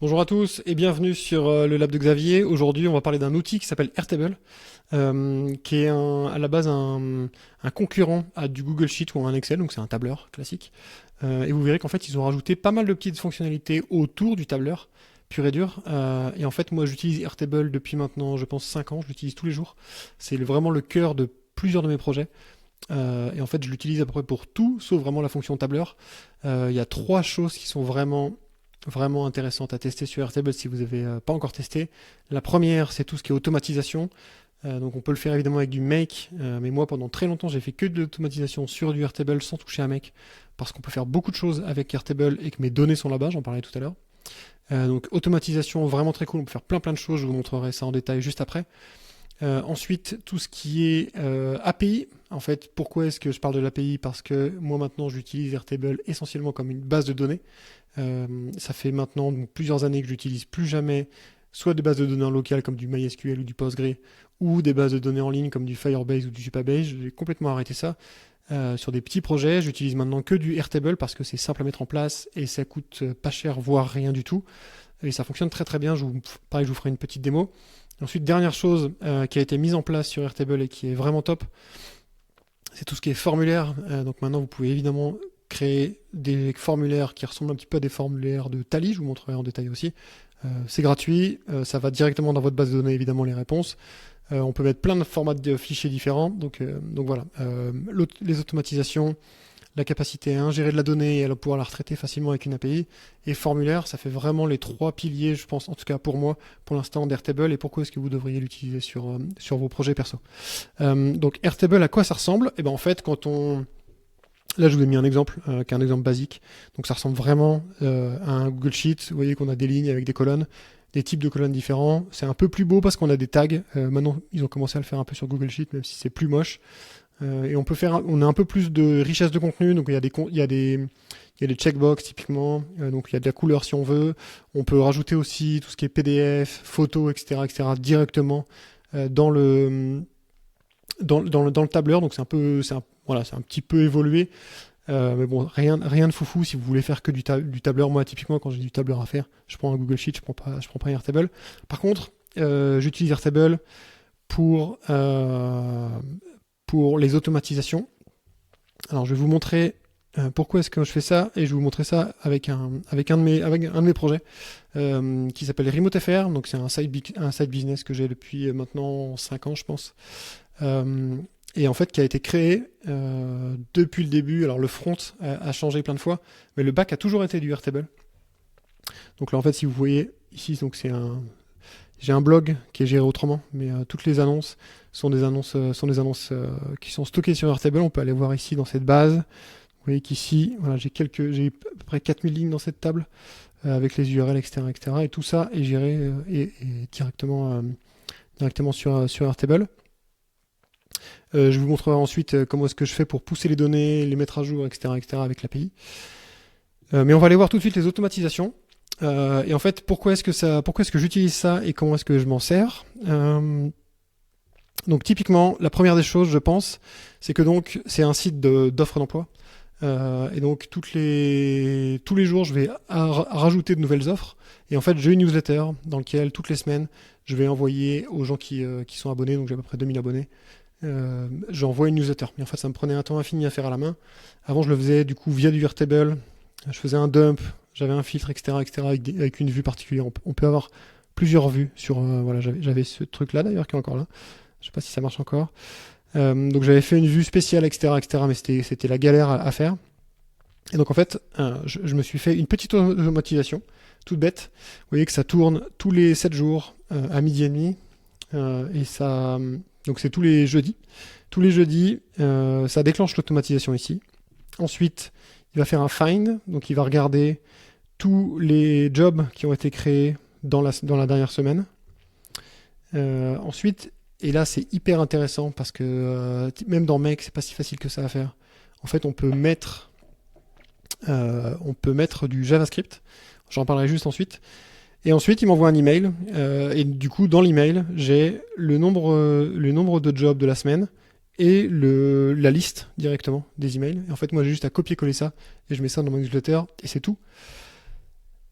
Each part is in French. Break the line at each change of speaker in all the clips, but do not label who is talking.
Bonjour à tous et bienvenue sur le lab de Xavier. Aujourd'hui, on va parler d'un outil qui s'appelle Airtable, qui est à la base un concurrent à du Google Sheet ou un Excel, donc c'est un tableur classique. Et vous verrez qu'en fait, ils ont rajouté pas mal de petites fonctionnalités autour du tableur, pur et dur. Et en fait, moi, j'utilise Airtable depuis maintenant, je pense, 5 ans. Je l'utilise tous les jours. C'est vraiment le cœur de plusieurs de mes projets. Et en fait, je l'utilise à peu près pour tout, sauf vraiment la fonction tableur. Il y a trois choses qui sont vraiment intéressantes à tester sur Airtable si vous n'avez pas encore testé. La première, c'est tout ce qui est automatisation. Donc on peut le faire évidemment avec du Make, mais moi pendant très longtemps j'ai fait que de l'automatisation sur du Airtable sans toucher à Make, parce qu'on peut faire beaucoup de choses avec Airtable et que mes données sont là-bas, j'en parlais tout à l'heure. Donc automatisation vraiment très cool, on peut faire plein de choses, je vous montrerai ça en détail juste après. Ensuite, tout ce qui est API. En fait, pourquoi est-ce que je parle de l'API? Parce que moi maintenant j'utilise Airtable essentiellement comme une base de données. Ça fait maintenant donc, plusieurs années que j'utilise plus jamais soit des bases de données en local comme du MySQL ou du Postgre, ou des bases de données en ligne comme du Firebase ou du Supabase. J'ai complètement arrêté ça. Sur des petits projets, j'utilise maintenant que du Airtable parce que c'est simple à mettre en place et ça coûte pas cher, voire rien du tout. Et ça fonctionne très bien. Pareil, je vous ferai une petite démo. Ensuite, dernière chose qui a été mise en place sur Airtable et qui est vraiment top, c'est tout ce qui est formulaire. Donc maintenant, vous pouvez évidemment créer des formulaires qui ressemblent un petit peu à des formulaires de Tally, je vous montrerai en détail aussi. C'est gratuit, ça va directement dans votre base de données, évidemment, les réponses. On peut mettre plein de formats de fichiers différents, donc voilà. Les automatisations, la capacité à ingérer de la donnée et à pouvoir la retraiter facilement avec une API, et formulaire, ça fait vraiment les trois piliers, je pense, en tout cas pour moi, pour l'instant, d'Airtable, et pourquoi est-ce que vous devriez l'utiliser sur vos projets perso. Donc Airtable, à quoi ça ressemble? Et ben en fait, là, je vous ai mis un exemple, qui est un exemple basique. Donc, ça ressemble vraiment à un Google Sheet. Vous voyez qu'on a des lignes avec des colonnes, des types de colonnes différents. C'est un peu plus beau parce qu'on a des tags. Maintenant, ils ont commencé à le faire un peu sur Google Sheet, même si c'est plus moche. Et on a un peu plus de richesse de contenu. Donc, il y a des checkbox typiquement. Donc, il y a de la couleur si on veut. On peut rajouter aussi tout ce qui est PDF, photos, etc., directement dans le tableur. Donc, voilà, c'est un petit peu évolué. Mais bon, rien de foufou si vous voulez faire que du tableur. Moi, typiquement, quand j'ai du tableur à faire, je prends un Google Sheet, je prends pas Airtable. Par contre, j'utilise Airtable pour les automatisations. Alors, je vais vous montrer pourquoi est-ce que je fais ça, et je vais vous montrer ça avec un de mes projets qui s'appelle RemoteFR. Donc, c'est un side business que j'ai depuis maintenant 5 ans, je pense. Et en fait qui a été créé depuis le début. Alors le front a changé plein de fois, mais le back a toujours été du Airtable. Donc là en fait si vous voyez ici, donc j'ai un blog qui est géré autrement, mais toutes les annonces sont des annonces qui sont stockées sur Airtable. On peut aller voir ici dans cette base. Vous voyez qu'ici, voilà, j'ai à peu près 4000 lignes dans cette table avec les URL, etc. Et tout ça est géré et directement sur Airtable. Je vous montrerai ensuite comment est-ce que je fais pour pousser les données, les mettre à jour, etc. avec l'API. Mais on va aller voir tout de suite les automatisations. Et en fait, pourquoi est-ce que j'utilise ça et comment est-ce que je m'en sers? Donc typiquement, la première des choses, je pense, c'est que donc c'est un site d'offres d'emploi. Et donc tous les jours, je vais rajouter de nouvelles offres. Et en fait, j'ai une newsletter dans laquelle toutes les semaines, je vais envoyer aux gens qui sont abonnés. Donc j'ai à peu près 2000 abonnés. J'envoie une newsletter. Mais en fait, ça me prenait un temps infini à faire à la main. Avant, je le faisais du coup via du Airtable. Je faisais un dump, j'avais un filtre, etc. avec une vue particulière. On peut avoir plusieurs vues sur. Voilà, j'avais ce truc-là d'ailleurs qui est encore là. Je sais pas si ça marche encore. Donc j'avais fait une vue spéciale, etc. Mais c'était la galère à faire. Et donc en fait, je me suis fait une petite automatisation, toute bête. Vous voyez que ça tourne tous les 7 jours à midi et demi. Et ça. Donc c'est tous les jeudis. Tous les jeudis, ça déclenche l'automatisation ici. Ensuite, il va faire un find, donc il va regarder tous les jobs qui ont été créés dans la dernière semaine. Ensuite, et là c'est hyper intéressant parce que même dans Make, c'est pas si facile que ça à faire. En fait, on peut mettre du JavaScript. J'en parlerai juste ensuite. Et ensuite, il m'envoie un email. Et du coup, dans l'email, j'ai le nombre de jobs de la semaine et la liste directement des emails. Et en fait, moi, j'ai juste à copier-coller ça et je mets ça dans mon newsletter et c'est tout.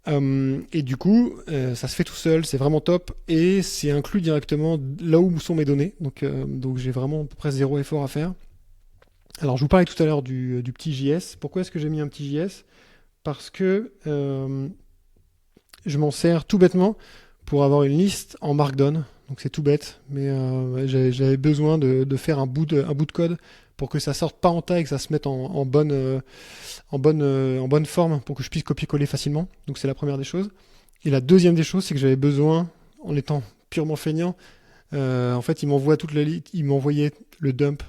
Et du coup, ça se fait tout seul, c'est vraiment top, et c'est inclus directement là où sont mes données. Donc j'ai vraiment à peu près zéro effort à faire. Alors je vous parlais tout à l'heure du petit JS. Pourquoi est-ce que j'ai mis un petit JS? Parce que je m'en sers tout bêtement pour avoir une liste en Markdown. Donc c'est tout bête, mais j'avais besoin de faire un bout de code pour que ça sorte pas en taille, que ça se mette en bonne forme pour que je puisse copier-coller facilement. Donc c'est la première des choses. Et la deuxième des choses, c'est que j'avais besoin, en étant purement feignant, en fait, il m'envoyait le dump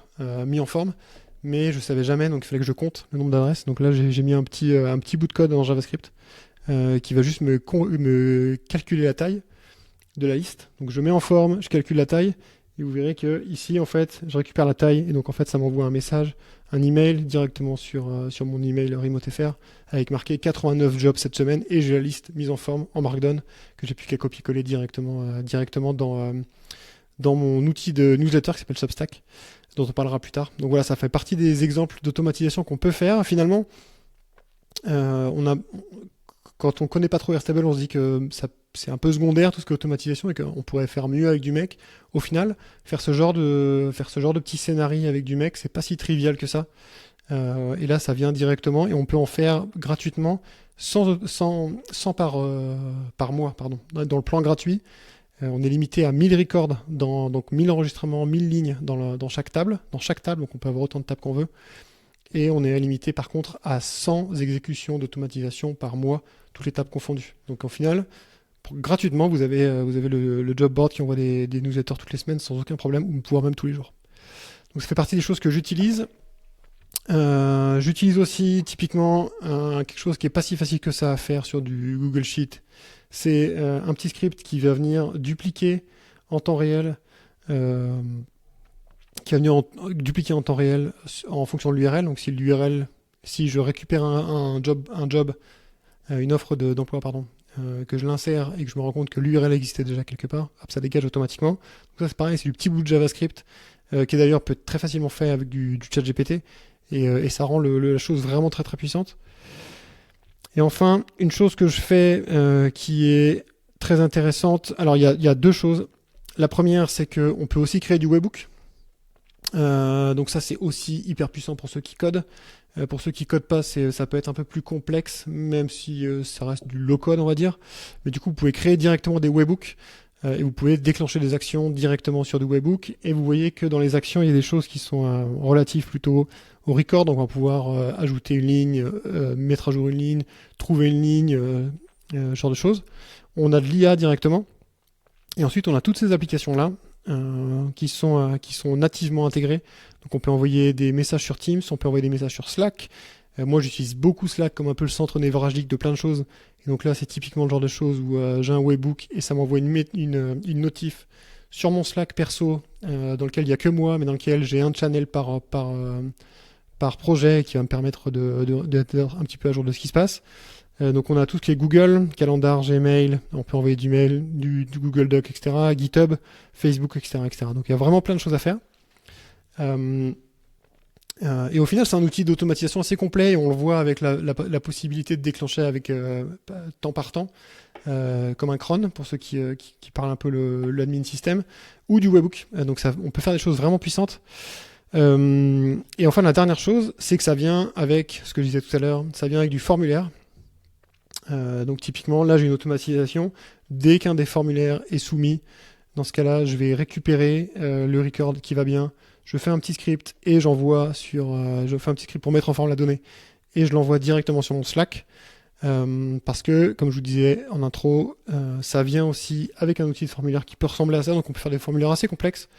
mis en forme, mais je savais jamais, donc il fallait que je compte le nombre d'adresses. Donc là, j'ai mis un petit bout de code en JavaScript qui va juste me calculer la taille de la liste. Donc je mets en forme, je calcule la taille, et vous verrez que ici, en fait, je récupère la taille, et donc en fait, ça m'envoie un message, un email directement sur mon email RemoteFR, avec marqué 89 jobs cette semaine, et j'ai la liste mise en forme en Markdown, que j'ai plus qu'à copier-coller directement dans mon outil de newsletter qui s'appelle Substack, dont on parlera plus tard. Donc voilà, ça fait partie des exemples d'automatisation qu'on peut faire. Finalement, quand on connaît pas trop Airtable, on se dit que c'est un peu secondaire tout ce qui est automatisation et qu'on pourrait faire mieux avec du mec. Au final, faire ce genre de petit scénario avec du mec, c'est pas si trivial que ça. Et là, ça vient directement et on peut en faire gratuitement sans par mois, pardon. Dans le plan gratuit, on est limité à 1000 records, donc 1000 enregistrements, 1000 lignes dans chaque table. Dans chaque table, donc on peut avoir autant de tables qu'on veut. Et on est limité par contre à 100 exécutions d'automatisation par mois, toutes les tables confondues. Donc au final, gratuitement, vous avez le job board qui envoie des newsletters toutes les semaines sans aucun problème, ou voire même tous les jours. Donc ça fait partie des choses que j'utilise. J'utilise aussi typiquement quelque chose qui est pas si facile que ça à faire sur du Google Sheet. C'est un petit script qui va venir dupliquer en temps réel, dupliquer en temps réel en fonction de l'URL. Donc si je récupère un job, une offre d'emploi, pardon, que je l'insère et que je me rends compte que l'URL existait déjà quelque part, hop, ça dégage automatiquement. Donc ça c'est pareil, c'est du petit bout de JavaScript qui d'ailleurs peut être très facilement fait avec du chat GPT et ça rend la chose vraiment très très puissante. Et enfin, une chose que je fais qui est très intéressante, alors il y a deux choses. La première, c'est qu'on peut aussi créer du webhook. Donc ça c'est aussi hyper puissant pour ceux qui codent. Pour ceux qui codent pas, ça peut être un peu plus complexe, même si ça reste du low code on va dire. Mais du coup vous pouvez créer directement des webhooks et vous pouvez déclencher des actions directement sur du webhook. Et vous voyez que dans les actions il y a des choses qui sont relatives plutôt au record. Donc on va pouvoir ajouter une ligne, mettre à jour une ligne, trouver une ligne, ce genre de choses. On a de l'IA directement. Et ensuite on a toutes ces applications là. Qui sont nativement intégrés. Donc on peut envoyer des messages sur Teams, on peut envoyer des messages sur Slack. Moi j'utilise beaucoup Slack comme un peu le centre névralgique de plein de choses. Et donc là c'est typiquement le genre de choses où j'ai un webhook et ça m'envoie une notif sur mon Slack perso dans lequel il n'y a que moi, mais dans lequel j'ai un channel par projet qui va me permettre d'être un petit peu à jour de ce qui se passe. Donc on a tout ce qui est Google, Calendar, Gmail, on peut envoyer du mail, du Google Doc, etc., GitHub, Facebook, etc. Donc il y a vraiment plein de choses à faire. Et au final, c'est un outil d'automatisation assez complet et on le voit avec la possibilité de déclencher avec temps par temps, comme un cron pour ceux qui parlent un peu l'admin system, ou du webhook. Donc on peut faire des choses vraiment puissantes. Et enfin, la dernière chose, c'est que ça vient avec, ce que je disais tout à l'heure, ça vient avec du formulaire. Donc typiquement, là j'ai une automatisation. Dès qu'un des formulaires est soumis, dans ce cas-là, je vais récupérer le record qui va bien. Je fais un petit script et je fais un petit script pour mettre en forme la donnée et je l'envoie directement sur mon Slack. Parce que, comme je vous disais en intro, ça vient aussi avec un outil de formulaire qui peut ressembler à ça. Donc on peut faire des formulaires assez complexes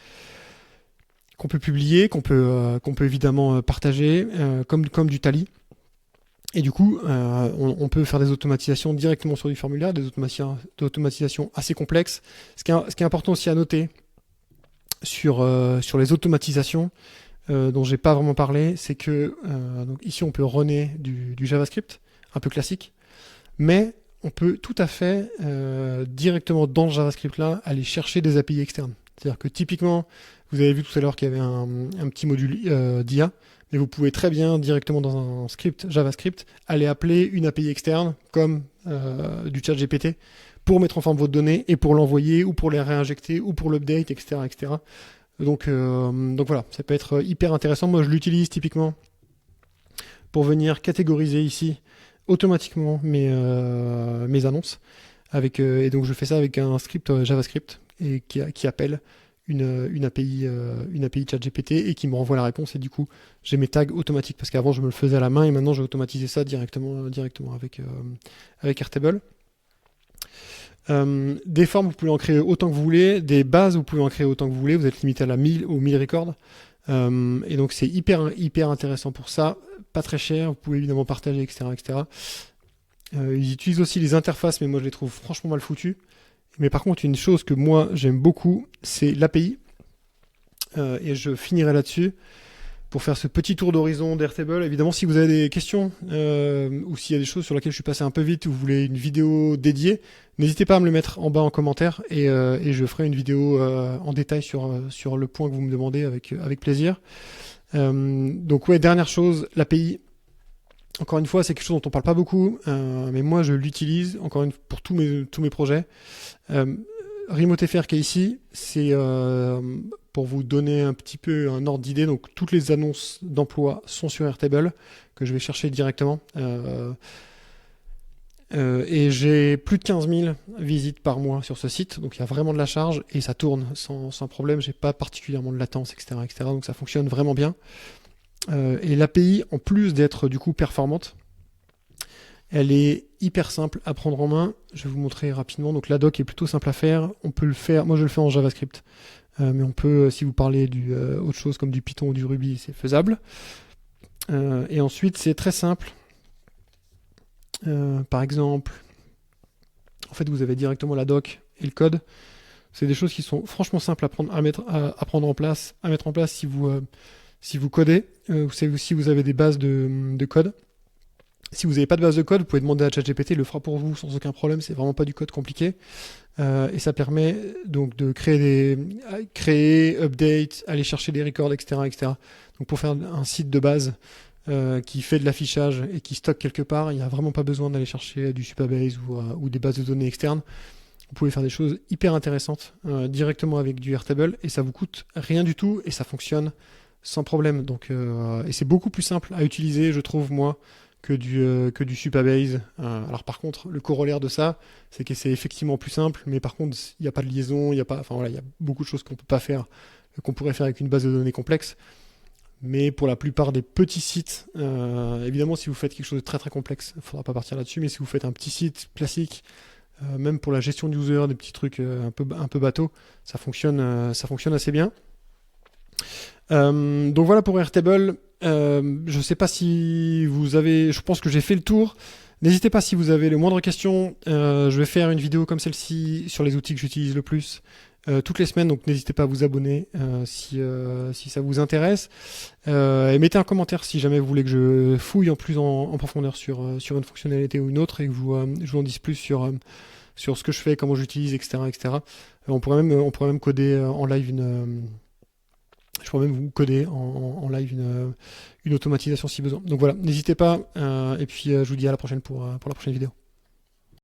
qu'on peut publier, qu'on peut évidemment partager, comme du Tally. Et du coup, on peut faire des automatisations directement sur du formulaire, des automatisations assez complexes. Ce qui est important aussi à noter sur les automatisations dont j'ai pas vraiment parlé, c'est que donc ici on peut runner du JavaScript, un peu classique, mais on peut tout à fait directement dans ce JavaScript-là aller chercher des API externes. C'est-à-dire que typiquement, vous avez vu tout à l'heure qu'il y avait un petit module d'IA, mais vous pouvez très bien directement dans un script JavaScript aller appeler une API externe comme du chat GPT pour mettre en forme votre donnée et pour l'envoyer ou pour les réinjecter ou pour l'update, etc., etc. Donc voilà, ça peut être hyper intéressant. Moi, je l'utilise typiquement pour venir catégoriser ici automatiquement mes annonces. Et donc je fais ça avec un script JavaScript et qui appelle une API ChatGPT et qui me renvoie la réponse. Et du coup, j'ai mes tags automatiques parce qu'avant je me le faisais à la main et maintenant j'ai automatisé ça directement avec Airtable. Des formes, vous pouvez en créer autant que vous voulez. Des bases, vous pouvez en créer autant que vous voulez. Vous êtes limité à aux 1000 records. Et donc c'est hyper intéressant pour ça. Pas très cher, vous pouvez évidemment partager, etc., etc. Ils utilisent aussi les interfaces, mais moi je les trouve franchement mal foutues. Mais par contre, une chose que moi j'aime beaucoup, c'est l'API. Et je finirai là-dessus pour faire ce petit tour d'horizon d'Airtable. Évidemment, si vous avez des questions ou s'il y a des choses sur lesquelles je suis passé un peu vite ou vous voulez une vidéo dédiée, n'hésitez pas à me le mettre en bas en commentaire et je ferai une vidéo en détail sur le point que vous me demandez avec plaisir. Donc ouais, dernière chose, l'API. Encore une fois, c'est quelque chose dont on parle pas beaucoup, mais moi je l'utilise encore pour tous mes projets. RemoteFR qui est ici, c'est pour vous donner un petit peu un ordre d'idée. Donc toutes les annonces d'emploi sont sur Airtable que je vais chercher directement. Et j'ai plus de 15 000 visites par mois sur ce site, donc il y a vraiment de la charge et ça tourne sans problème. J'ai pas particulièrement de latence, etc., etc. Donc ça fonctionne vraiment bien. Et l'API, en plus d'être du coup performante, elle est hyper simple à prendre en main. Je vais vous montrer rapidement. Donc la doc est plutôt simple à faire. On peut le faire. Moi, je le fais en JavaScript, mais on peut, si vous parlez autre chose comme du Python ou du Ruby, c'est faisable. Et ensuite, c'est très simple. Par exemple, en fait, vous avez directement la doc et le code. C'est des choses qui sont franchement simples à mettre en place si vous codez, si vous avez des bases de code. Si vous n'avez pas de base de code, vous pouvez demander à ChatGPT, il le fera pour vous sans aucun problème, c'est vraiment pas du code compliqué. Et ça permet donc de créer, update, aller chercher des records, etc., etc. Donc pour faire un site de base qui fait de l'affichage et qui stocke quelque part, il n'y a vraiment pas besoin d'aller chercher du Supabase ou des bases de données externes. Vous pouvez faire des choses hyper intéressantes directement avec du Airtable et ça vous coûte rien du tout et ça fonctionne sans problème. Donc, et c'est beaucoup plus simple à utiliser, je trouve, moi, que du Supabase. Alors par contre, le corollaire de ça, c'est que c'est effectivement plus simple, mais par contre, il n'y a pas de liaison, il y a beaucoup de choses qu'on peut pas faire, qu'on pourrait faire avec une base de données complexe. Mais pour la plupart des petits sites, évidemment, si vous faites quelque chose de très très complexe, il ne faudra pas partir là-dessus, mais si vous faites un petit site classique, même pour la gestion de user, des petits trucs un peu bateau, ça fonctionne assez bien. Donc voilà pour Airtable. Je sais pas si vous avez... Je pense que j'ai fait le tour. N'hésitez pas si vous avez les moindres questions. Je vais faire une vidéo comme celle-ci sur les outils que j'utilise le plus toutes les semaines. Donc n'hésitez pas à vous abonner si ça vous intéresse. Et mettez un commentaire si jamais vous voulez que je fouille en plus en profondeur sur une fonctionnalité ou une autre et que je vous en dise plus sur ce que je fais, comment j'utilise, etc., etc. On pourrait même coder en live je pourrais même vous coder en live une automatisation si besoin. Donc voilà, n'hésitez pas. Et puis je vous dis à la prochaine pour la prochaine vidéo.